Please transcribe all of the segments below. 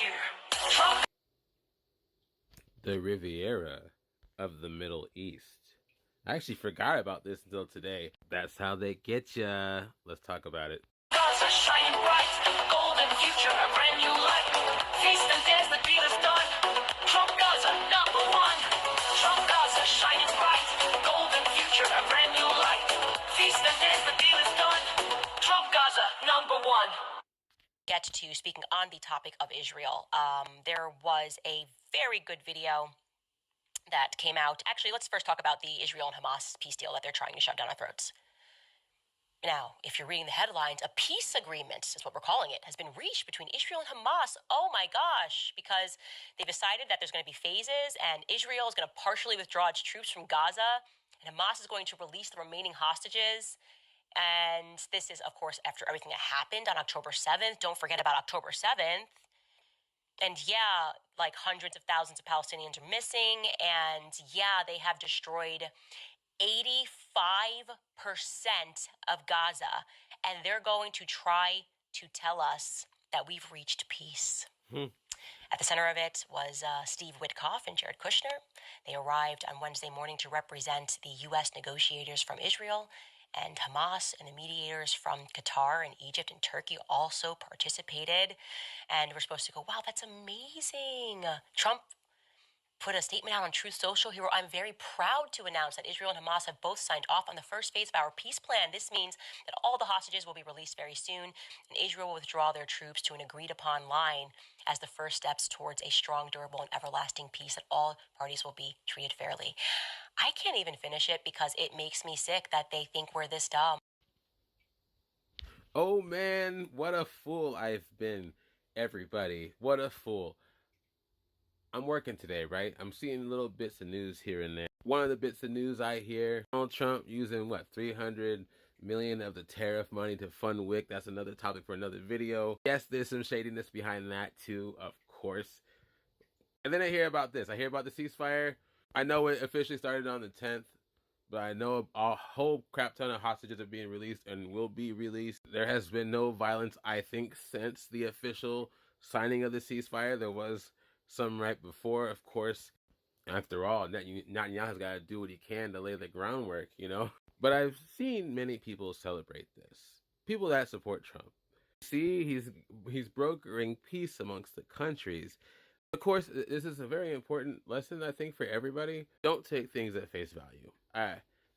here. Trump. The Rivera of the Middle East. I actually forgot about this until today. That's how they get ya. Let's talk about it. Gaza shining bright, a golden future, a brand new light. Feast and dance, the deal is done. Trump Gaza, number one. Trump Gaza shining bright, golden future, a brand new light. Feast and dance, the deal is done. Trump Gaza, number one. Get to speaking on the topic of Israel. There was a very good video that came out. Actually, let's first talk about the Israel and Hamas peace deal that they're trying to shove down our throats. Now, if you're reading the headlines, a peace agreement is what we're calling it, has been reached between Israel and Hamas. Oh my gosh, because they've decided that there's going to be phases and Israel is going to partially withdraw its troops from Gaza and Hamas is going to release the remaining hostages. And this is, of course, after everything that happened on October 7th. Don't forget about October 7th. And yeah, like hundreds of thousands of Palestinians are missing. And yeah, they have destroyed 85% of Gaza. And they're going to try to tell us that we've reached peace. At the center of it was Steve Witkoff and Jared Kushner. They arrived on Wednesday morning to represent the U.S. negotiators from Israel. And Hamas and the mediators from Qatar and Egypt and Turkey also participated. And we're supposed to go, wow, that's amazing. Trump put a statement out on Truth Social. He wrote, I'm very proud to announce that Israel and Hamas have both signed off on the first phase of our peace plan. This means that all the hostages will be released very soon, and Israel will withdraw their troops to an agreed-upon line as the first steps towards a strong, durable, and everlasting peace that all parties will be treated fairly. I can't even finish it because it makes me sick that they think we're this dumb. Oh man, what a fool I've been, everybody. What a fool. I'm working today, right? I'm seeing little bits of news here and there. One of the bits of news I hear, Donald Trump using, $300 million of the tariff money to fund WIC. That's another topic for another video. Yes, there's some shadiness behind that too, of course. And then I hear about this. I hear about the ceasefire. I know it officially started on the 10th, but I know a whole crap ton of hostages are being released and will be released. There has been no violence, I think, since the official signing of the ceasefire. There was some right before, of course. After all, Netanyahu's got to do what he can to lay the groundwork, you know? But I've seen many people celebrate this. People that support Trump. See, he's brokering peace amongst the countries. Of course, this is a very important lesson, I think, for everybody. Don't take things at face value.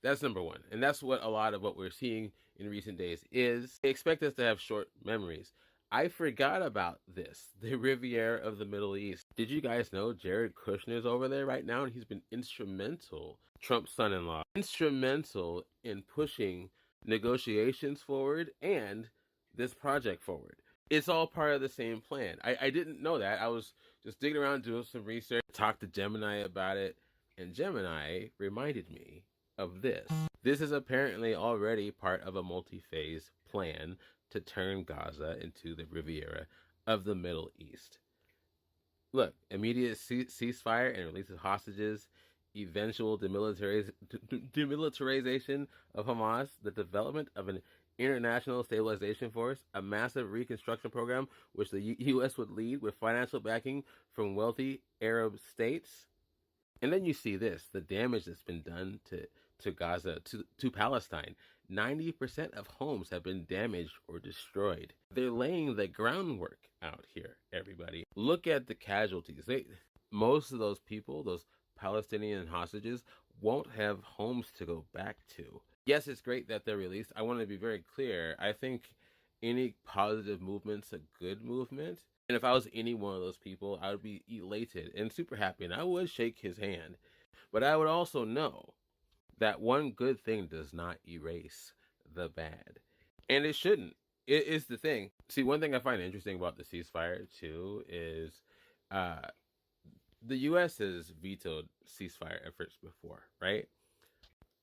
That's number one. And that's what a lot of what we're seeing in recent days is. They expect us to have short memories. I forgot about this, the Riviera of the Middle East. Did you guys know Jared Kushner's over there right now? And he's been instrumental, Trump's son-in-law, instrumental in pushing negotiations forward and this project forward. It's all part of the same plan. I didn't know that. I was just digging around doing some research, talked to Gemini about it, and Gemini reminded me of this. This is apparently already part of a multi-phase plan to turn Gaza into the Riviera of the Middle East. Look, immediate ceasefire and release of hostages, eventual demilitarization of Hamas, the development of an international stabilization force, a massive reconstruction program which the U.S. would lead with financial backing from wealthy Arab states. And then you see this, the damage that's been done to Gaza, to Palestine. 90% of homes have been damaged or destroyed. They're laying the groundwork out here, everybody. Look at the casualties. Most of those people, those Palestinian hostages, won't have homes to go back to. Yes, it's great that they're released. I want to be very clear. I think any positive movement's a good movement. And if I was any one of those people, I would be elated and super happy, and I would shake his hand. But I would also know that one good thing does not erase the bad. And it shouldn't. It is the thing. See, one thing I find interesting about the ceasefire, too, is the U.S. has vetoed ceasefire efforts before, right?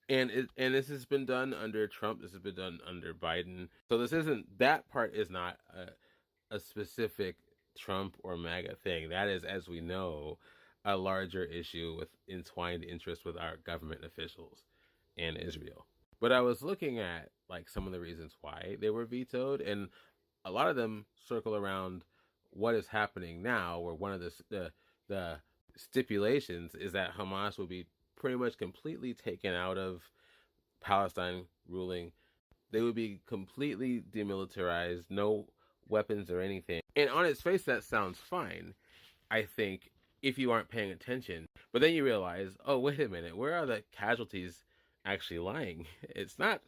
And this has been done under Trump. This has been done under Biden. So that part is not a specific Trump or MAGA thing. That is, as we know, a larger issue with entwined interest with our government officials and Israel. But I was looking at some of the reasons why they were vetoed, and a lot of them circle around what is happening now, where one of the stipulations is that Hamas will be pretty much completely taken out of Palestine ruling. They would be completely demilitarized, no weapons or anything. And on its face, that sounds fine, I think, if you aren't paying attention. But then you realize, oh, wait a minute, where are the casualties actually lying? It's not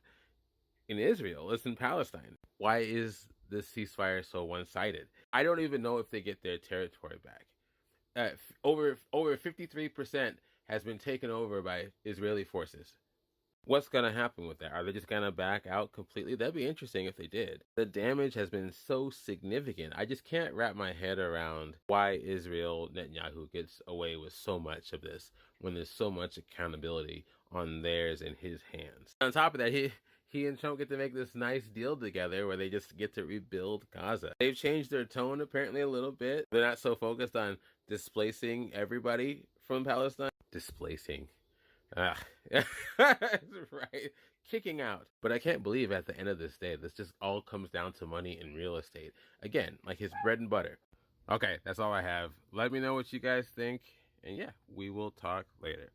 in Israel, it's in Palestine. Why is this ceasefire so one-sided? I don't even know if they get their territory back. Over 53% has been taken over by Israeli forces. What's going to happen with that? Are they just going to back out completely? That'd be interesting if they did. The damage has been so significant. I just can't wrap my head around why Israel Netanyahu gets away with so much of this when there's so much accountability on theirs and his hands. On top of that, he and Trump get to make this nice deal together where they just get to rebuild Gaza. They've changed their tone apparently a little bit. They're not so focused on displacing everybody from Palestine. Displacing. Right. Kicking out. But I can't believe at the end of this day, this just all comes down to money and real estate. Again, like his bread and butter. Okay, that's all I have. Let me know what you guys think. And yeah, we will talk later.